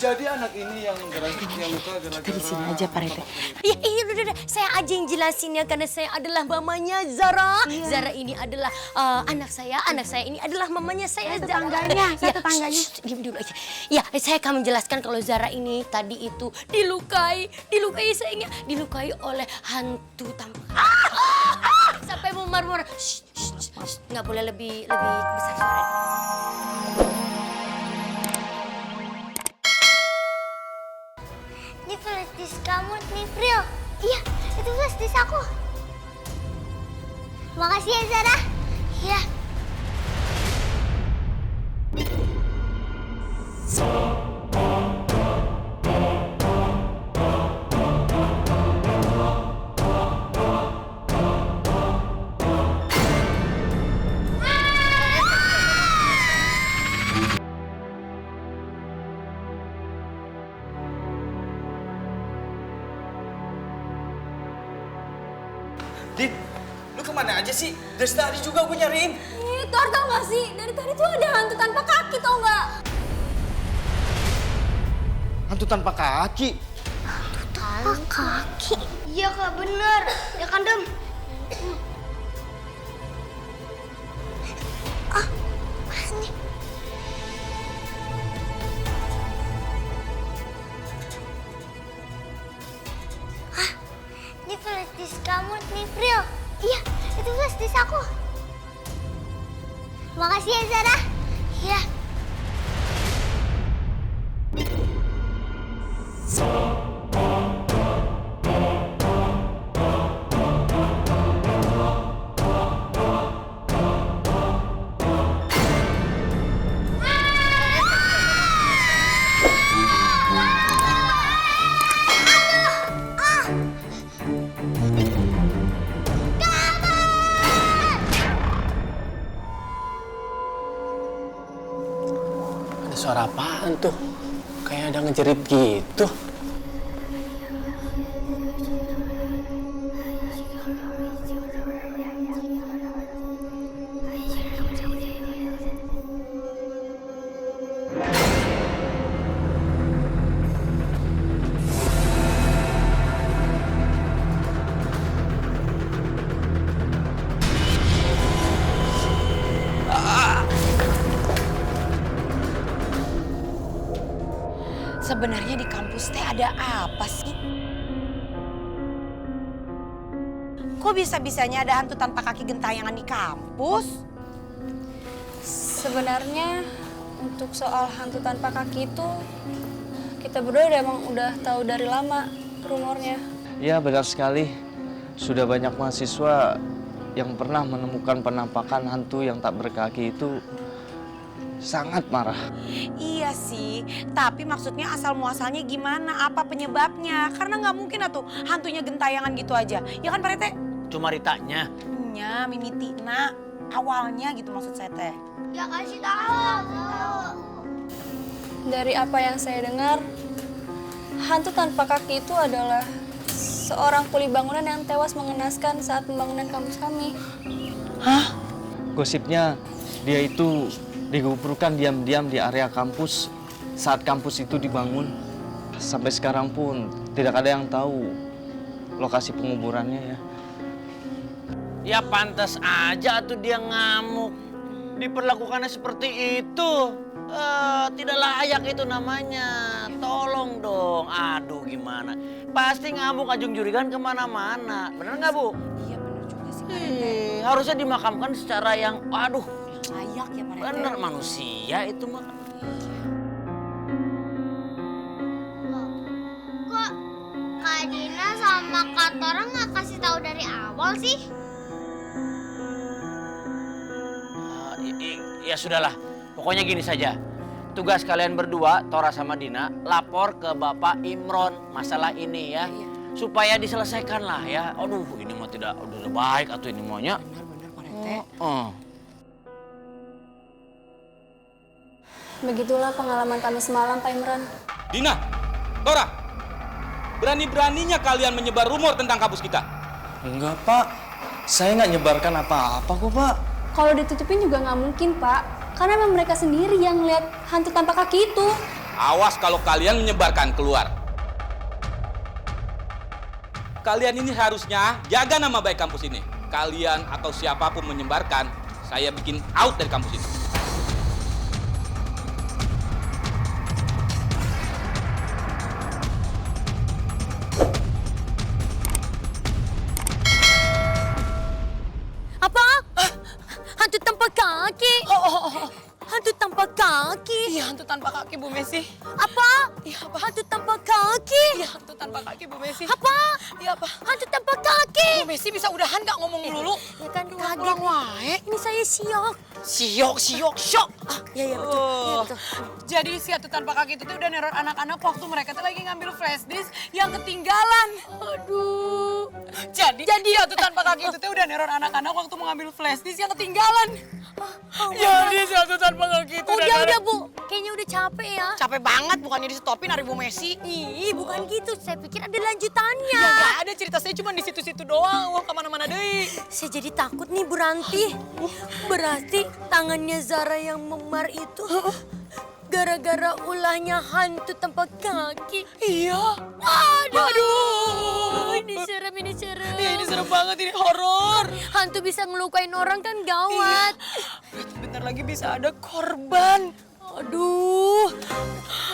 Jadi anak ini yang luka gara-gara... Kita di sini aja Pak Rete. Ya, udah. Saya aja yang jelasin ya karena saya adalah mamanya Zara. Iya. Zara ini adalah anak saya ini adalah mamanya saya Zara. Tetangganya, saya tetangganya. Shh, diam dulu aja. Ya, saya akan menjelaskan kalau Zara ini tadi itu dilukai sayangnya, dilukai oleh hantu tampak. Sampai memar-mar. Nggak boleh lebih besar suara. Ini flashdisk kamu nih, Pril. Iya, itu flashdisk aku. Makasih ya, Zara. Iya. Din, lu kemana aja sih? Dari tadi juga gue nyariin. Tor, tau gak sih? Dari tadi tuh ada hantu tanpa kaki, tau gak? Hantu tanpa kaki? Tanpa kaki. Iya, Kak, bener. Ya kan, Dem? Ini. Ini flashdisk kamu nih, Pril. Iya, itu flashdisk aku. Makasih ya, Zara. Iya. Ada suara apaan tuh? Kayak ada ngejerit gitu. Sebenarnya di kampus teh ada apa sih? Kok bisa-bisanya ada hantu tanpa kaki gentayangan di kampus? Sebenarnya untuk soal hantu tanpa kaki itu kita berdua udah tahu dari lama rumornya. Iya benar sekali. Sudah banyak mahasiswa yang pernah menemukan penampakan hantu yang tak berkaki itu sangat marah. Iya sih, tapi maksudnya asal muasalnya gimana? Apa penyebabnya? Karena nggak mungkin atuh hantunya gentayangan gitu aja. Ya kan Pak Rete? Cuma Ritanya. Nya, mimitina awalnya gitu maksud saya teh. Ya kasih tahu. Dari apa yang saya dengar, hantu tanpa kaki itu adalah seorang kuli bangunan yang tewas mengenaskan saat pembangunan kampus kami. Hah? Gosipnya dia itu dikuburkan diam-diam di area kampus saat kampus itu dibangun. Sampai sekarang pun tidak ada yang tahu lokasi penguburannya ya. Ya pantas aja tuh dia ngamuk. Diperlakukannya seperti itu. Tidak layak itu namanya. Tolong dong. Aduh gimana. Pasti ngamuk Ajung Jurigan kemana-mana. Bener nggak Bu? Iya bener juga sih Pak Rete. Harusnya dimakamkan secara yang aduh. Layak ya Pak Rete. Bener manusia itu mah. Kok Kak Dina sama Kak Tora nggak kasih tahu dari awal sih? Ya sudahlah, pokoknya gini saja. Tugas kalian berdua, Tora sama Dina, lapor ke Bapak Imron masalah ini ya. Supaya diselesaikan lah ya. Aduh, ini mah tidak udah baik atau ini maunya. Bener Pak Rete. Begitulah pengalaman kami semalam Pak Imran. Dina, Tora, berani-beraninya kalian menyebar rumor tentang kampus kita. Enggak Pak, saya nggak nyebarkan apa-apa kok Pak. Kalau ditutupin juga nggak mungkin Pak, karena memang mereka sendiri yang lihat hantu tanpa kaki itu. Awas kalau kalian menyebarkan keluar. Kalian ini harusnya jaga nama baik kampus ini. Kalian atau siapapun menyebarkan, saya bikin out dari kampus ini. Apa? Hantu tanpa kaki. Hantu tanpa kaki. Iya, hantu tanpa kaki Bu Messi. Apa? Iya, apa? Hantu tanpa kaki. Iya, hantu tanpa kaki Bu Messi. Apa? Iya, apa? Hantu tanpa kaki. Bu Messi bisa udahan nggak ngomong dulu? Ya kan kaget. Pulang wae. Ini saya siok. Siok, syok. Iya betul. Iya betul. Jadi si hantu tanpa kaki itu tuh udah neror anak-anak waktu mereka tuh lagi ngambil flash disk yang ketinggalan. Aduh. Jadi hantu tanpa kaki itu tuh udah neror anak-anak waktu mengambil flash disk yang ketinggalan. Jadi si hantu tanpa kaki itu Udah Bu. Kayaknya udah capek ya. capek banget, bukannya di stopin hari Bu Messi. Ih, bukan gitu. Saya pikir ada lanjutannya. Ya nggak ada, cerita saya cuma di situ-situ doang. Wah, kemana-mana deh. Saya jadi takut nih Bu Ranti. Berarti tangannya Zara yang memar itu gara-gara ulahnya hantu tanpa kaki. Iya. Aduh. Ini serem, ini serem. Ya, ini serem banget, ini horor. Hantu bisa ngelukain orang kan gawat. Berarti bentar lagi bisa ada korban. Aduh.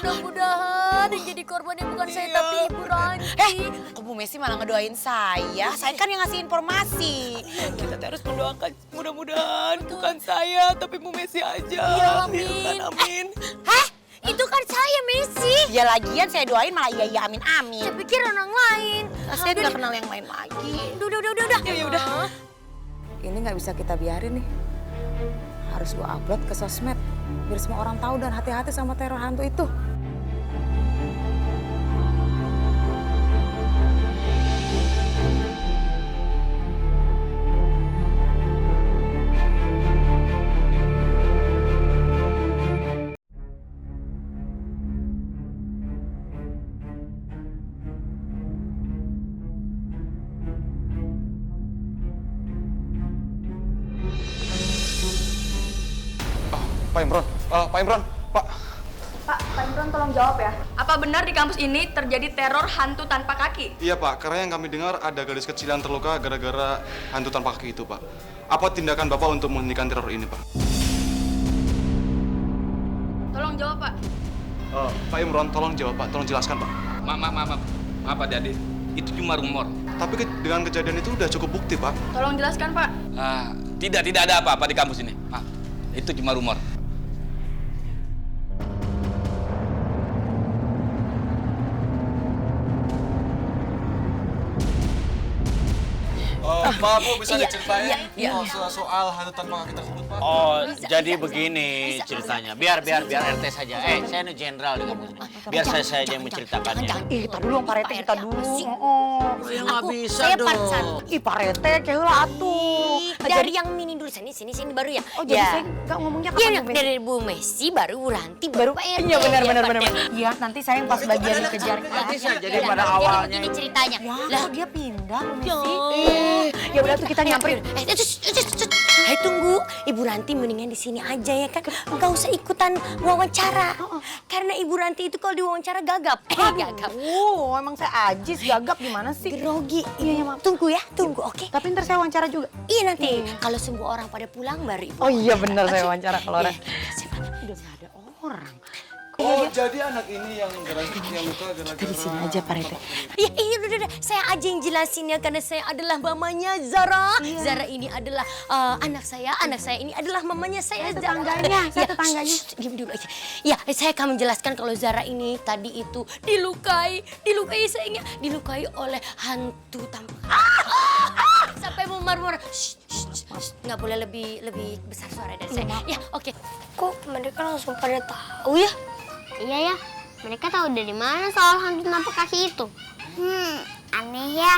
Mudah-mudahan yang jadi korbannya bukan saya tapi Ibu Ranti. Kok Bu Messi malah ngedoain saya? Saya kan yang ngasih informasi. Kita tuh harus mendoakan mudah-mudahan bukan saya tapi Bu Messi aja. Ya, amin. kan, amin. Hah? Itu kan saya, Messi. Ya lagian saya doain malah iya amin amin. Saya pikir orang lain. Saya udah kenal yang lain lagi. Udah. Ya udah. Ini nggak bisa kita biarin nih. Harus gua upload ke sosmed biar semua orang tahu dan hati-hati sama teror hantu itu. Pak Imron, Pak. Pak Imron tolong jawab ya. Apa benar di kampus ini terjadi teror hantu tanpa kaki? Iya Pak, karena yang kami dengar ada gadis kecil yang terluka gara-gara hantu tanpa kaki itu Pak. Apa tindakan Bapak untuk menghentikan teror ini Pak? Tolong jawab Pak. Pak Imron, tolong jawab Pak, tolong jelaskan Pak. Maaf Pak Dadi, itu cuma rumor. Tapi dengan kejadian itu udah cukup bukti Pak. Tolong jelaskan Pak. Tidak ada apa-apa di kampus ini. Itu cuma rumor. Pak, Bu bisa diceritain soal hantu tanpa kaki tersebut Pak? Oh, jadi begini ceritanya. Biar RT saja. Saya ini jenderal di kampus ini. Biar saya saja yang menceritakannya. Kita dulu, Pak Rete, kita dulu. Ya nggak bisa saya dong. part satu. Ih, Pak Rete, keula atuh. Dari yang mini dulu, sini baru ya. Oh, jadi saya nggak ngomongnya Iya, kapan Bu Messi? dari Bu Messi, baru Bu Ranti, baru Pak RT. Iya, benar. Pak RT. Iya, nanti saya yang pas bagian dikejar. Nggak bisa, jadi Udah, pada jadi awalnya begini ceritanya. Ya, Lah, kok dia pindah, Bu ya. Messi? Ya udah tuh kita nyamperin. Hai tunggu, Ibu Ranti mendingan di sini aja ya kan. Nggak usah ikutan wawancara. Karena Ibu Ranti itu kalau diwawancara gagap. Gagap. Emang saya ajis, gagap gimana sih? Grogi. Iya, maaf. Tunggu ya, tunggu, oke? Tapi ntar saya wawancara juga. Iya nanti, kalau semua orang pada pulang baru Ibu. Oh iya benar, saya wawancara kalau orang. Siapa? Udah nggak ada orang. Oh, jadi anak ini yang luka gara-gara... Di sini aja, Pak Rete. Iya, udah. Saya aja yang jelasin ya, karena saya adalah mamanya Zara. Zara ini adalah anak saya ini adalah mamanya saya, Zara. Saya tetangganya. Diam dulu aja. Ya, saya akan menjelaskan kalau Zara ini tadi itu dilukai sayangnya, dilukai oleh hantu tanpa. Sampai memar-mar. Nggak boleh lebih besar suara dari saya. Ya, oke. Kok mereka langsung pada tahu ya? Iya ya, mereka tahu dari mana soal hantu tanpa kaki itu. Aneh ya.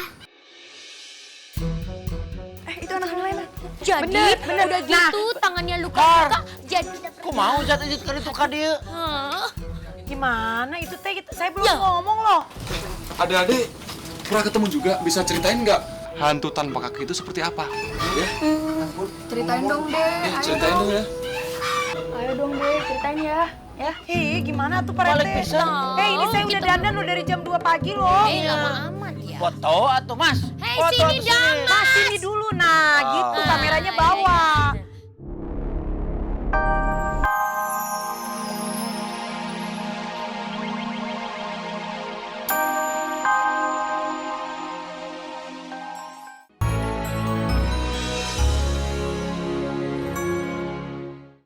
Itu anak lain. Jadi, udah gitu tangannya luka-luka. Jadi, Kok mau jatuh-jatuhkan itu ka dia? Gimana itu teh? Saya belum ngomong loh. Adik-adik pernah ketemu juga, bisa ceritain nggak hantu tanpa kaki itu seperti apa? Ya? Ceritain dong deh. Ceritain dong ya. Ayo dong deh, ceritain ya. Ya, gimana tuh Pak Balik RT? pisan. Ini saya udah dandan loh dari jam 2 pagi loh. Lama amat ya. Foto atau Mas? Hei, Foto sini atau dong, Mas, sini dulu. Nah, gitu kameranya bawa.